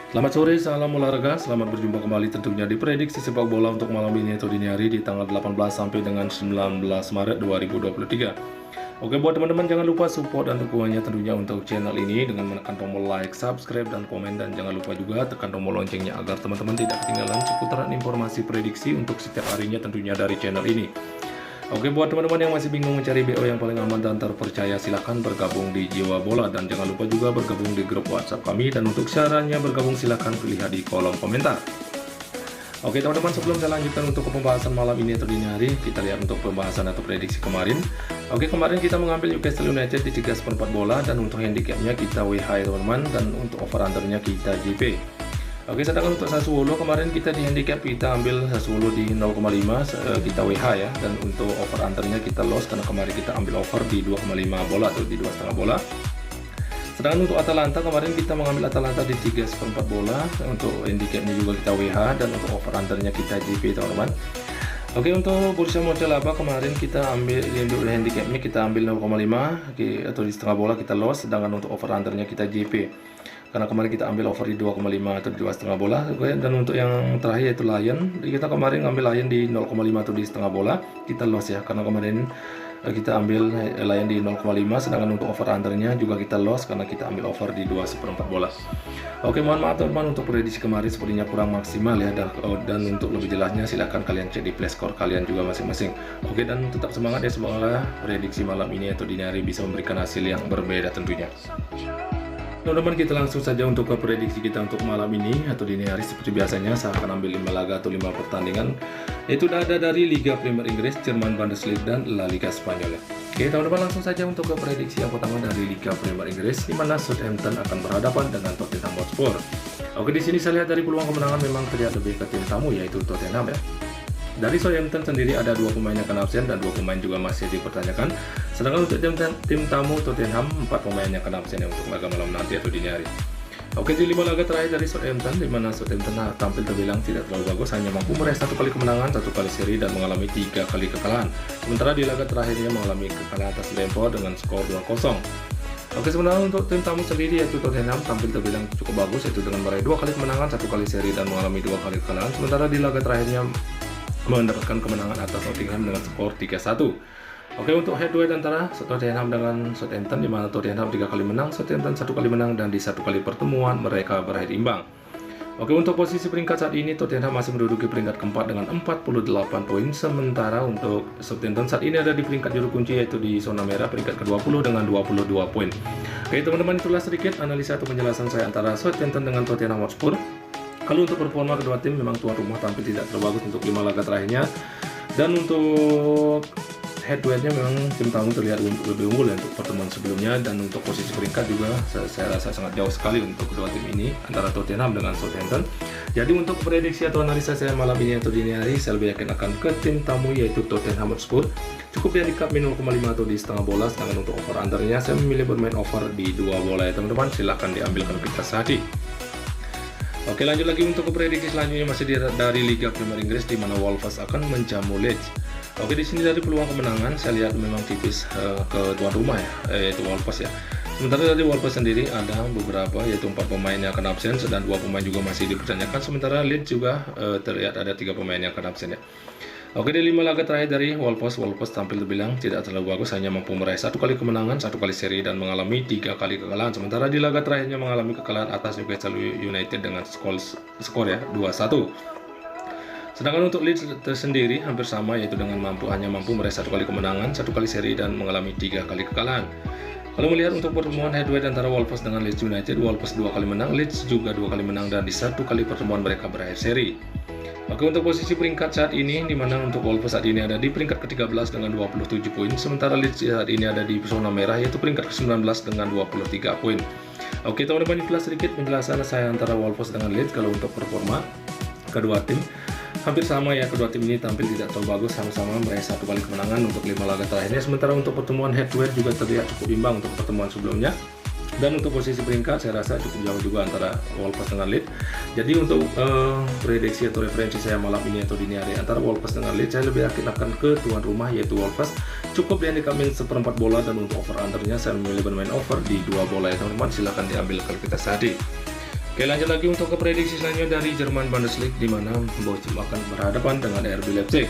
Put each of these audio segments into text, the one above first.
Selamat sore, salam olahraga. Selamat berjumpa kembali tentunya di prediksi sepak bola untuk malam ini atau dini hari di tanggal 18 sampai dengan 19 Maret 2023. Oke, buat teman-teman jangan lupa support dan dukungannya tentunya untuk channel ini dengan menekan tombol like, subscribe, dan komen. Dan jangan lupa juga tekan tombol loncengnya agar teman-teman tidak ketinggalan seputaran informasi prediksi untuk setiap harinya tentunya dari channel ini. Oke, buat teman-teman yang masih bingung mencari BO yang paling aman dan terpercaya, silahkan bergabung di Jiwa Bola. Dan jangan lupa juga bergabung di grup WhatsApp kami. Dan untuk syaratnya bergabung silahkan lihat di kolom komentar. Oke teman-teman, sebelum saya lanjutkan untuk pembahasan malam ini atau dini hari, kita lihat untuk pembahasan atau prediksi kemarin. Oke, kemarin kita mengambil Newcastle United di 3/4 bola. Dan untuk handicapnya kita WH teman-teman. Dan untuk over undernya kita JP. Oke, sedangkan untuk Sassuolo kemarin kita di handicap kita ambil Sassuolo di 0,5 kita WH ya. Dan untuk over undernya kita loss karena kemarin kita ambil over di 2,5 bola atau di 2,5 bola. Sedangkan untuk Atalanta kemarin kita mengambil Atalanta di 3/4 bola. Untuk handicapnya juga kita WH dan untuk over undernya kita JP teman-teman. Oke, untuk Borussia Mönchengladbach kemarin kita ambil untuk handicapnya kita ambil 0,5 atau di setengah bola kita loss. Sedangkan untuk over undernya kita JP. Karena kemarin kita ambil over di 2,5 atau di 2,5 bola. Dan untuk yang terakhir yaitu Lion, kita kemarin ngambil Lion di 0,5 atau di setengah bola, kita loss ya. Karena kemarin kita ambil Lion di 0,5, sedangkan untuk over undernya juga kita loss karena kita ambil over di 2/4 bola. Oke, mohon maaf teman-teman untuk prediksi kemarin sepertinya kurang maksimal ya. Dan untuk lebih jelasnya silahkan kalian cek di playstore kalian juga masing-masing. Oke, dan tetap semangat ya, semoga prediksi malam ini atau dini hari bisa memberikan hasil yang berbeda tentunya. Teman-teman, kita langsung saja untuk ke prediksi kita untuk malam ini atau dini hari. Seperti biasanya saya akan ambil 5 laga atau 5 pertandingan, yaitu ada dari Liga Premier Inggris, Jerman Bundesliga, dan La Liga Spanyol. Oke teman-teman, langsung saja untuk ke prediksi yang pertama dari Liga Premier Inggris, di mana Southampton akan berhadapan dengan Tottenham Hotspur. Oke, di sini saya lihat dari peluang kemenangan memang terlihat lebih ke tim tamu yaitu Tottenham ya. Dari Southampton sendiri ada 2 pemain yang akan absen dan 2 pemain juga masih dipertanyakan. Sedangkan untuk tim tamu Tottenham 4 pemain yang akan absen untuk laga malam nanti atau dini hari. Oke, di 5 laga terakhir dari Southampton, di mana Southampton tampil terbilang tidak terlalu bagus, hanya mampu meraih 1 kali kemenangan, 1 kali seri, dan mengalami 3 kali kekalahan. Sementara di laga terakhirnya mengalami kekalahan atas Brentford dengan skor 2-0. Oke, sebenarnya untuk tim tamu sendiri yaitu Tottenham tampil terbilang cukup bagus, yaitu dengan meraih 2 kali kemenangan, 1 kali seri, dan mengalami 2 kali kekalahan. Sementara di laga terakhirnya mendapatkan kemenangan atas Nottingham dengan skor 3-1. Oke, untuk head to head antara Tottenham dengan Southampton, di mana Tottenham 3 kali menang, Southampton 1 kali menang, dan di 1 kali pertemuan mereka berakhir imbang. Oke, untuk posisi peringkat saat ini Tottenham masih menduduki peringkat keempat dengan 48 poin, sementara untuk Southampton saat ini ada di peringkat juru kunci yaitu di zona merah peringkat ke-20 dengan 22 poin. Oke teman-teman, itulah sedikit analisa atau penjelasan saya antara Southampton dengan Tottenham Hotspur. Kalau untuk performa kedua tim memang tuan rumah tampil tidak terbagus untuk 5 laga terakhirnya. Dan untuk head to headnya memang tim tamu terlihat lebih unggul ya untuk pertemuan sebelumnya. Dan untuk posisi peringkat juga saya rasa sangat jauh sekali untuk kedua tim ini antara Tottenham dengan Southampton. Jadi untuk prediksi atau analisa saya malam ini atau dini hari, saya lebih yakin akan ke tim tamu yaitu Tottenham Hotspur. Cukup di handicap 0,5 atau di setengah bola. Sedangkan untuk over undernya saya memilih bermain over di 2 bola ya teman-teman. Silahkan diambil kalau kita sehati. Oke, lanjut lagi untuk prediksi selanjutnya masih dari Liga Premier Inggris, di mana Wolves akan menjamu Leeds. Oke, di sini dari peluang kemenangan saya lihat memang tipis ke tuan rumah ya, yaitu Wolves ya. Sementara dari Wolves sendiri ada beberapa yaitu 4 pemain yang akan absen dan 2 pemain juga masih dipertanyakan. Sementara Leeds juga terlihat ada 3 pemain yang akan absen ya. Oke, di 5 laga terakhir dari Wolves tampil terbilang tidak terlalu bagus, hanya mampu meraih 1 kali kemenangan, 1 kali seri, dan mengalami 3 kali kekalahan. Sementara di laga terakhirnya mengalami kekalahan atas Newcastle United dengan skor ya 2-1. Sedangkan untuk Leeds tersendiri hampir sama, yaitu dengan hanya mampu meraih 1 kali kemenangan, 1 kali seri, dan mengalami 3 kali kekalahan. Kalau melihat untuk pertemuan head to head antara Wolves dengan Leeds United, Wolves 2 kali menang, Leeds juga 2 kali menang, dan di 1 kali pertemuan mereka berakhir seri. Oke, untuk posisi peringkat saat ini, di mana untuk Wolves saat ini ada di peringkat ke-13 dengan 27 poin, sementara Leeds saat ini ada di zona merah yaitu peringkat ke-19 dengan 23 poin. Oke teman-teman, itulah sedikit penjelasan saya antara Wolves dengan Leeds. Kalau untuk performa kedua tim hampir sama ya, kedua tim ini tampil tidak terlalu bagus, sama-sama meraih 1 kali kemenangan untuk 5 laga terakhirnya. Sementara untuk pertemuan head to head juga terlihat cukup imbang untuk pertemuan sebelumnya. Dan untuk posisi peringkat saya rasa cukup jauh juga antara Wolves dengan Leeds. Jadi untuk prediksi atau referensi saya malam ini atau dini hari antara Wolves dengan Leeds, saya lebih yakin akan ke tuan rumah yaitu Wolves. Cukup di handicap 1/4 bola, dan untuk over undernya saya memilih bermain over di 2 bola ya teman-teman. Silahkan diambil kalau kita sehati. Oke, lanjut lagi untuk ke prediksi selanjutnya dari Jerman Bundesliga, di mana Bochum akan berhadapan dengan RB Leipzig.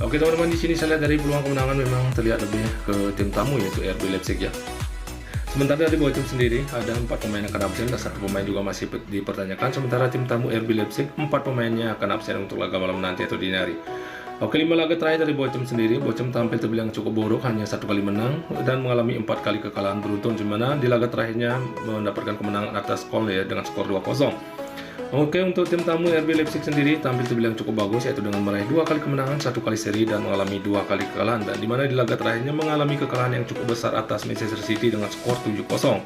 Oke teman-teman, di sini saya lihat dari peluang kemenangan memang terlihat lebih ke tim tamu yaitu RB Leipzig ya. Sementara dari Bochum sendiri ada 4 pemain yang akan absen dan 1 pemain juga masih dipertanyakan. Sementara tim tamu RB Leipzig 4 pemainnya akan absen untuk laga malam nanti atau dini hari. Oke, 5 laga terakhir dari Bochum sendiri, Bochum tampil terbilang cukup buruk, hanya 1 kali menang dan mengalami 4 kali kekalahan beruntun, di mana di laga terakhirnya mendapatkan kemenangan atas Köln ya dengan skor 2-0. Oke, untuk tim tamu RB Leipzig sendiri tampil terbilang cukup bagus, yaitu dengan meraih 2 kali kemenangan, 1 kali seri dan mengalami 2 kali kekalahan, dan di mana di laga terakhirnya mengalami kekalahan yang cukup besar atas Manchester City dengan skor 7-0.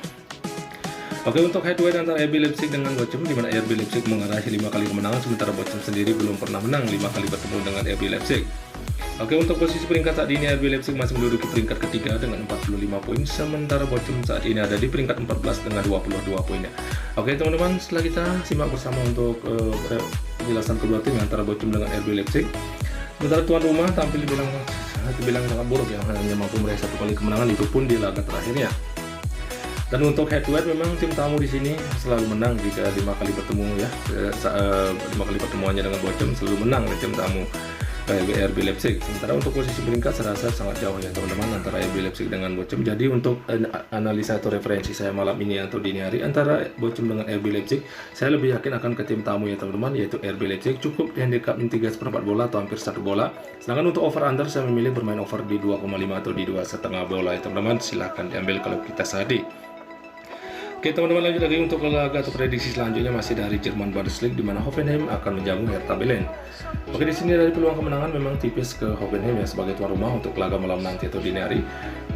Oke, untuk head to head antara RB Leipzig dengan Bochum, di mana RB Leipzig mengarai 5 kali kemenangan, sementara Bochum sendiri belum pernah menang 5 kali bertemu dengan RB Leipzig. Oke, untuk posisi peringkat saat ini RB Leipzig masih menduduki peringkat ketiga dengan 45 poin, sementara Bochum saat ini ada di peringkat 14 dengan 22 poinnya. Oke teman-teman, setelah kita simak bersama untuk penjelasan kedua tim antara Bochum dengan RB Leipzig. Sementara tuan rumah tampil dibilang sangat buruk ya, hanya mampu meraih 1 kali kemenangan, itu pun di laga terakhirnya. Dan untuk head to head memang tim tamu di sini selalu menang jika 5 kali bertemu ya. 5 kali pertemuannya dengan Bochum selalu menang oleh tim tamu RB Leipzig. Sementara untuk posisi peringkat saya rasa sangat jauh ya teman-teman antara RB Leipzig dengan Bochum. Jadi untuk analisa atau referensi saya malam ini atau dini hari antara Bochum dengan RB Leipzig, saya lebih yakin akan ke tim tamu ya teman-teman, yaitu RB Leipzig. Cukup handicap 3/4 bola atau hampir 1 bola. Sedangkan untuk over under saya memilih bermain over di 2,5 atau di 2,5 bola ya teman-teman. Silahkan diambil kalau kita sadi. Oke teman-teman, lanjut lagi untuk laga atau prediksi selanjutnya masih dari Jerman Bundesliga, di mana Hoffenheim akan menjamu Hertha Berlin. Oke, di sini dari peluang kemenangan memang tipis ke Hoffenheim ya sebagai tuan rumah untuk laga malam nanti atau dini hari.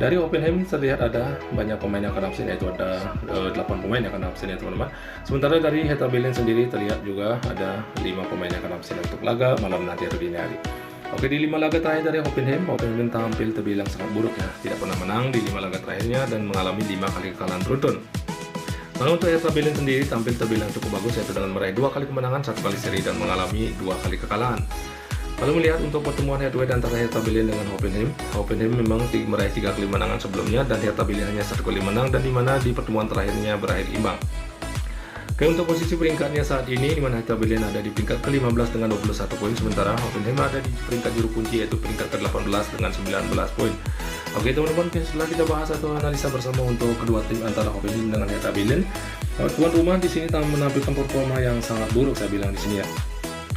Dari Hoffenheim terlihat ada banyak pemain yang akan absen, yaitu ada 8 pemain yang akan absen ya teman-teman. Sementara dari Hertha Berlin sendiri terlihat juga ada 5 pemain yang akan absen untuk laga malam nanti atau dini hari. Oke, di 5 laga terakhir dari Hoffenheim tampil terbilang sangat buruk ya, tidak pernah menang di 5 laga terakhirnya dan mengalami 5 kali kekalahan beruntun. Lalu untuk Hertha Berlin sendiri tampil terbilang cukup bagus, yaitu dengan meraih 2 kali kemenangan, 1 kali seri dan mengalami 2 kali kekalahan. Lalu melihat untuk pertemuan head to head antara Hertha Berlin dengan Hoffenheim memang meraih 3 kali kemenangan sebelumnya dan Hertha Berlin hanya 1 kali menang, dan di mana di pertemuan terakhirnya berakhir imbang. Oke, untuk posisi peringkatnya saat ini, di mana Hertha Berlin ada di peringkat ke-15 dengan 21 poin, sementara Hoffenheim ada di peringkat juru kunci yaitu peringkat ke-18 dengan 19 poin. Oke teman-teman, setelah kita bahas atau analisa bersama untuk kedua tim antara Hoffenheim dengan Hertha Berlin, tuan rumah di sini menampilkan performa yang sangat buruk saya bilang di sini ya,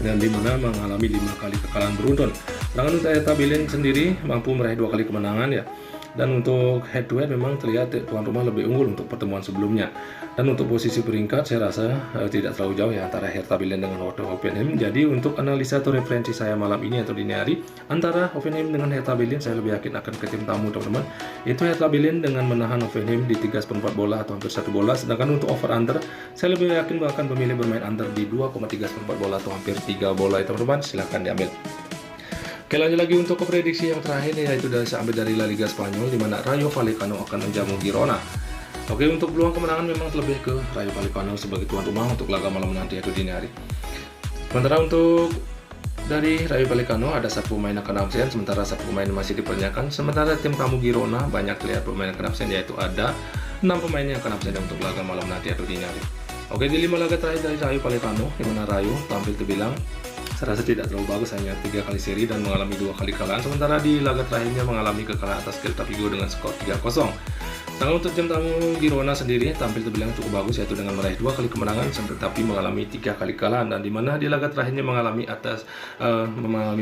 dan di mana mengalami 5 kali kekalahan beruntun. Sedangkan untuk Hertha Berlin sendiri mampu meraih 2 kali kemenangan ya. Dan untuk head to head memang terlihat tuan rumah lebih unggul untuk pertemuan sebelumnya. Dan untuk posisi peringkat saya rasa tidak terlalu jauh ya antara Hertha Berlin dengan Hoffenheim. Jadi untuk analisa atau referensi saya malam ini atau dini hari antara Hoffenheim dengan Hertha Berlin, saya lebih yakin akan ke tim tamu teman-teman. Itu Hertha Berlin dengan menahan Hoffenheim di 3/4 bola atau hampir 1 bola. Sedangkan untuk over under saya lebih yakin bahkan memilih bermain under di 2,3/4 bola atau hampir 3 bola ya teman-teman. Silahkan diambil. Oke, lanjut lagi untuk ke prediksi yang terakhir yaitu saya ambil dari La Liga Spanyol, di mana Rayo Vallecano akan menjamu Girona. Oke, untuk peluang kemenangan memang lebih ke Rayo Vallecano sebagai tuan rumah untuk laga malam nanti yaitu dini hari. Sementara untuk dari Rayo Vallecano ada 1 pemain yang akan absen, sementara 1 pemain masih dipertanyakan. Sementara tim tamu Girona banyak terlihat pemain yang akan absen, yaitu ada 6 pemain yang akan absen untuk laga malam nanti atau dini hari. Oke, di 5 laga terakhir dari Rayo Vallecano, di mana Rayo tampil terbilang saya rasa tidak terlalu bagus, hanya 3 kali seri dan mengalami 2 kali kekalahan. Sementara di laga terakhirnya mengalami kekalahan atas Celta Vigo dengan skor 3-0. Sedangkan untuk tim tamu Girona sendiri tampil terbilang cukup bagus, yaitu dengan meraih 2 kali kemenangan tetapi mengalami 3 kali kekalahan, dan di mana di laga terakhirnya mengalami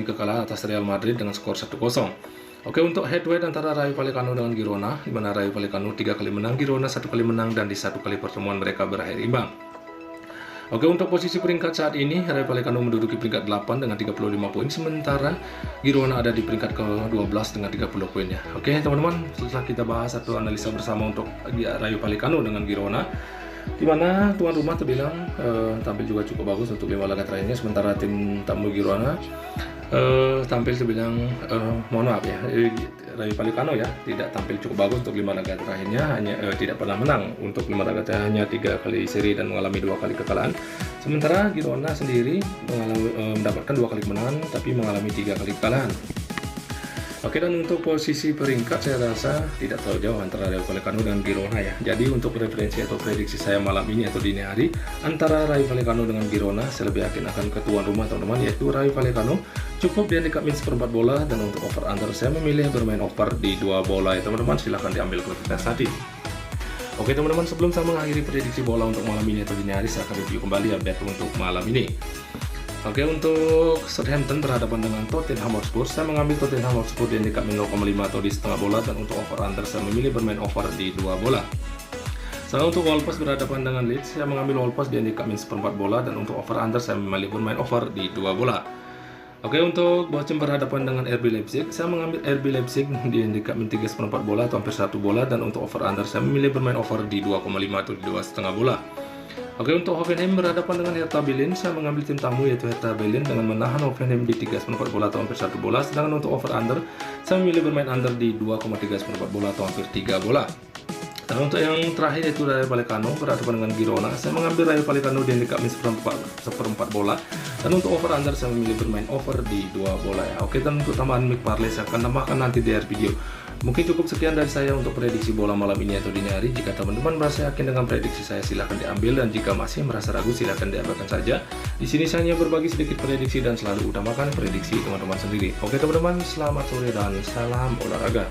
kekalahan atas Real Madrid dengan skor 1-0. Oke, untuk head to head antara Rayo Vallecano dengan Girona, di mana Rayo Vallecano 3 kali menang, Girona 1 kali menang, dan di 1 kali pertemuan mereka berakhir imbang. Oke, untuk posisi peringkat saat ini Rayo Vallecano menduduki peringkat 8 dengan 35 poin, sementara Girona ada di peringkat ke-12 dengan 30 poin ya. Oke teman-teman, setelah kita bahas atau analisa bersama untuk Rayo Vallecano dengan Girona, di mana tuan rumah terbilang tampil juga cukup bagus untuk 5 laga terakhirnya, sementara tim tamu Girona tampil terbilang mohon maaf ya, Rayo Vallecano ya tidak tampil cukup bagus untuk 5 laga terakhirnya, hanya tidak pernah menang untuk 5 laga terakhirnya, 3 kali seri dan mengalami 2 kali kekalahan. Sementara Girona sendiri mendapatkan 2 kali kemenangan tapi mengalami 3 kali kekalahan. Oke, dan untuk posisi peringkat saya rasa tidak terlalu jauh antara Rayo Vallecano dan Girona ya. Jadi untuk referensi atau prediksi saya malam ini atau dini hari antara Rayo Vallecano dengan Girona, saya lebih yakin akan ke tuan rumah teman-teman, yaitu Rayo Vallecano. Cukup di handicap min 1/4 bola, dan untuk over under saya memilih bermain over di 2 bola ya teman-teman. Silahkan diambil keputusan tadi. Oke teman-teman, sebelum saya mengakhiri prediksi bola untuk malam ini atau dini hari, saya akan review kembali update untuk malam ini. Oke, untuk Southampton berhadapan dengan Tottenham Hotspur, saya mengambil Tottenham Hotspur di handicap min 0,5 atau di setengah bola, dan untuk over under saya memilih bermain over di 2 bola. Setelah untuk Wolves berhadapan dengan Leeds, saya mengambil Wolves di handicap min 1/4 bola, dan untuk over under saya memilih bermain over di 2 bola. Oke, untuk Bochum berhadapan dengan RB Leipzig, saya mengambil RB Leipzig di handicap min 3/4 bola atau hampir 1 bola, dan untuk over under saya memilih bermain over di 2,5 atau di 2,5 bola. Oke, untuk Hoffenheim berhadapan dengan Hertha Berlin, saya mengambil tim tamu yaitu Hertha Berlin dengan menahan Hoffenheim di 3/4 bola atau hampir 1 bola. Sedangkan untuk over under, saya memilih bermain under di 2,3/4 bola atau hampir 3 bola. Dan untuk yang terakhir yaitu Rayo Vallecano berhadapan dengan Girona, saya mengambil Rayo Vallecano di handicap min 1/4 bola, dan untuk over under saya memilih bermain over di 2 bola ya. Oke, dan untuk tambahan mic parlay saya akan tambahkan nanti di akhir video. Mungkin cukup sekian dari saya untuk prediksi bola malam ini atau dini hari. Jika teman-teman merasa yakin dengan prediksi saya, silahkan diambil, dan jika masih merasa ragu, silahkan diabaikan saja. Di sini saya hanya berbagi sedikit prediksi dan selalu utamakan prediksi teman-teman sendiri. Oke teman-teman, selamat sore dan salam olahraga.